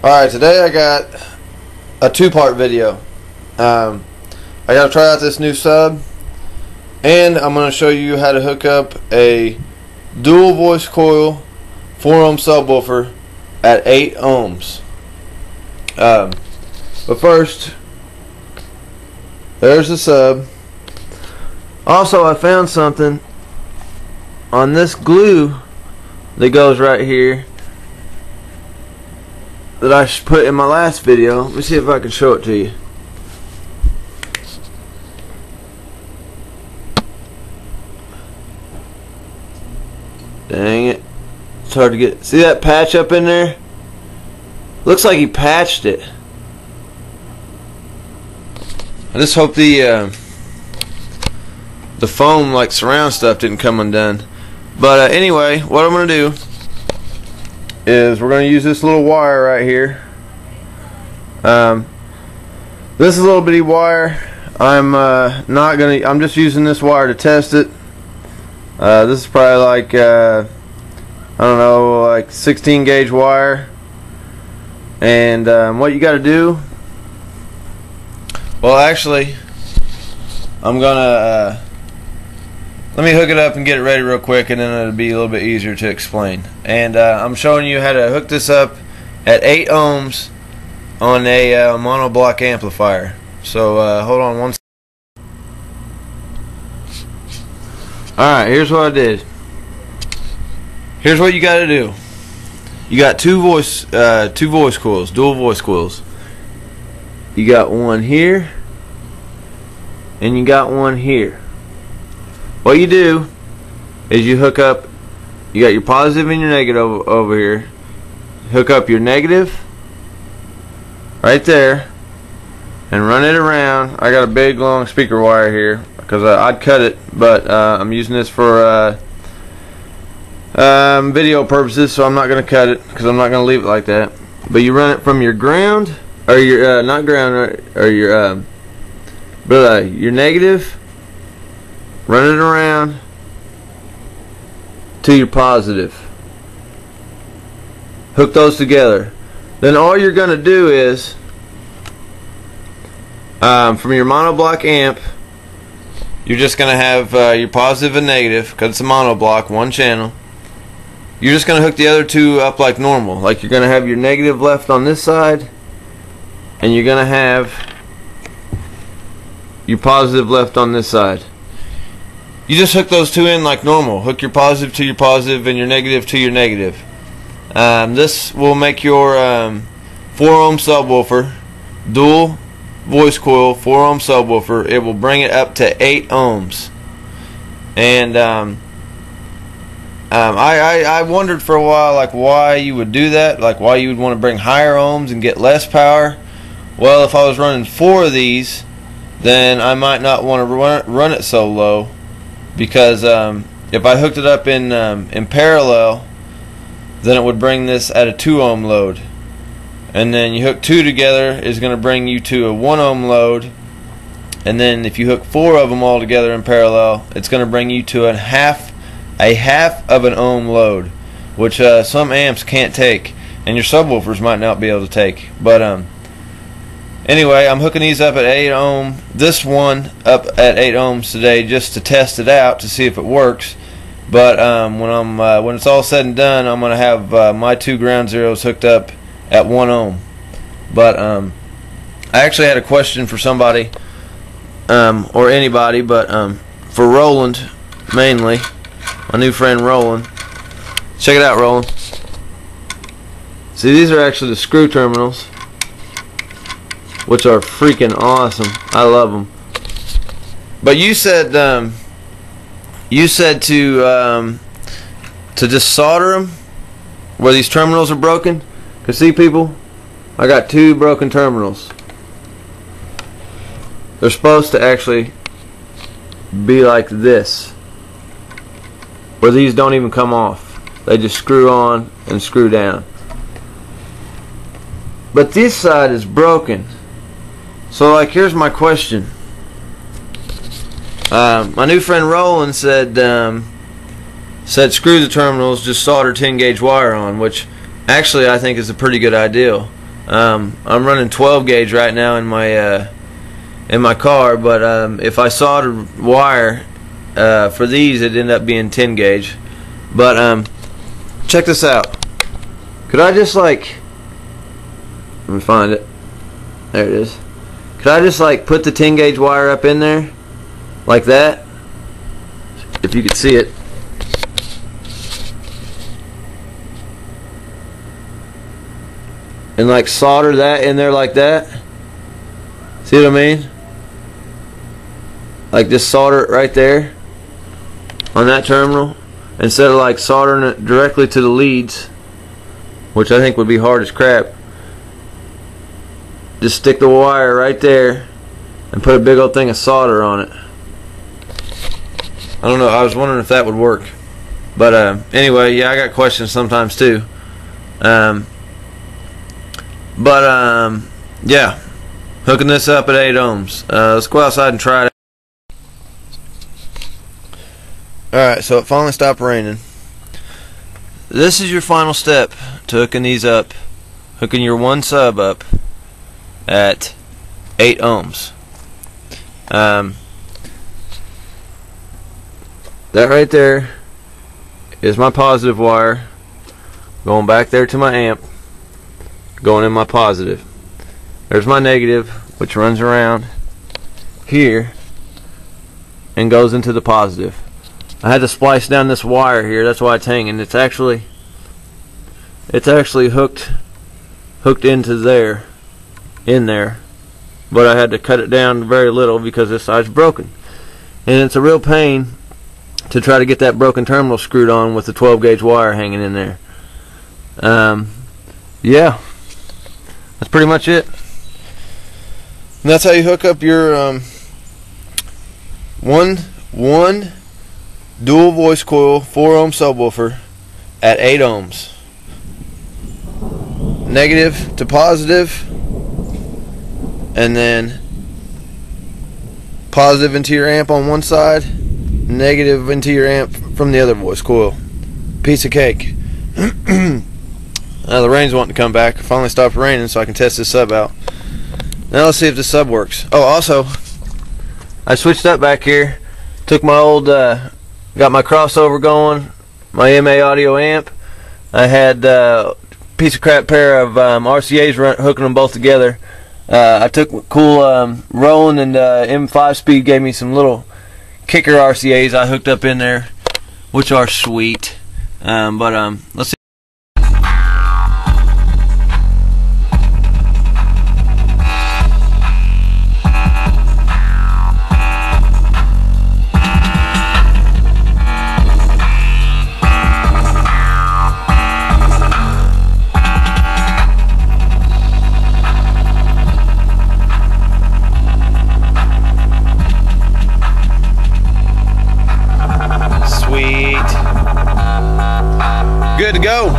Alright, today I got a two-part video. I got to try out this new sub, and I'm going to show you how to hook up a dual voice coil 4-ohm subwoofer at 8 ohms. But first, there's the sub. Also, I found something on this glue that goes right here that I put in my last video. Let me see if I can show it to you. Dang it, it's hard to get. See that patch up in there? Looks like he patched it. I just hope the foam, like surround stuff, didn't come undone. But anyway, what I'm gonna do is we're going to use this little wire right here. This is a little bitty wire. I'm just using this wire to test it. This is probably like I don't know, like 16 gauge wire. And what you got to do, well, actually, I'm gonna let me hook it up and get it ready real quick, and then it'll be a little bit easier to explain. And I'm showing you how to hook this up at 8 ohms on a monoblock amplifier. So hold on one second. Alright, here's what I did. Here's what you got to do. You got two voice coils, dual voice coils. You got one here, and you got one here. What you do is you hook up, you got your positive and your negative over here. Hook up your negative right there and run it around. I got a big long speaker wire here because I'd cut it, but I'm using this for video purposes, so I'm not going to cut it because I'm not going to leave it like that. But you run it from your ground, or your not ground, or your your negative. Run it around to your positive. Hook those together. Then all you're going to do is from your monoblock amp, you're just going to have your positive and negative, because it's a monoblock, one channel. You're just going to hook the other two up like normal. Like you're going to have your negative left on this side, and you're going to have your positive left on this side. You just hook those two in like normal. Hook your positive to your positive and your negative to your negative. This will make your 4-ohm subwoofer, dual voice coil 4-ohm subwoofer. It will bring it up to 8 ohms. And I wondered for a while, like, why you would do that, like why you would want to bring higher ohms and get less power. Well, if I was running 4 of these, then I might not want to run it so low. Because if I hooked it up in parallel, then it would bring this at a 2-ohm load, and then you hook 2 together is going to bring you to a 1-ohm load, and then if you hook 4 of them all together in parallel, it's going to bring you to a half of an ohm load, which some amps can't take, and your subwoofers might not be able to take. But anyway, I'm hooking these up at 8 ohm. This one up at 8 ohms today, just to test it out to see if it works. But when it's all said and done, I'm gonna have my 2 ground zeros hooked up at 1 ohm. But I actually had a question for somebody, or anybody, but for Roland mainly, my new friend Roland. Check it out, Roland. See, these are actually the screw terminals, which are freaking awesome. I love them. But you said to just solder them where these terminals are broken. Cause see, people, I got 2 broken terminals. They're supposed to actually be like this, where these don't even come off. They just screw on and screw down. But this side is broken. So, like, here's my question. My new friend Roland said screw the terminals, just solder 10 gauge wire on, which actually I think is a pretty good idea. I'm running 12 gauge right now in my car, but if I soldered wire for these, it'd end up being 10 gauge. But check this out. Could I just like, let me find it. There it is. Could I just like put the 10 gauge wire up in there like that? If you could see it. And like solder that in there like that. See what I mean? Like just solder it right there on that terminal instead of like soldering it directly to the leads, which I think would be hard as crap. Just stick the wire right there and put a big old thing of solder on it. I don't know, I was wondering if that would work. But anyway, yeah, I got questions sometimes too. Yeah, hooking this up at 8 ohms. Let's go outside and try it. Alright, so it finally stopped raining. This is your final step to hooking these up, hooking your one sub up at 8 ohms. That right there is my positive wire going back there to my amp, going in my positive. There's my negative, which runs around here and goes into the positive. I had to splice down this wire here, that's why it's hanging. It's actually hooked into there, in there, but I had to cut it down very little because this side's broken, and it's a real pain to try to get that broken terminal screwed on with the 12 gauge wire hanging in there. Yeah, that's pretty much it. And that's how you hook up your one dual voice coil 4 ohm subwoofer at 8 ohms. Negative to positive, and then positive into your amp on one side, negative into your amp from the other voice coil. Piece of cake. The rain's wanting to come back. It finally stopped raining so I can test this sub out. Now let's see if this sub works. Oh, also, I switched up back here. Took my old, got my crossover going, my MA audio amp. I had a piece of crap pair of RCAs hooking them both together. I took cool Roland and M5 Speed gave me some little kicker RCAs I hooked up in there, which are sweet. Let's see. Good to go.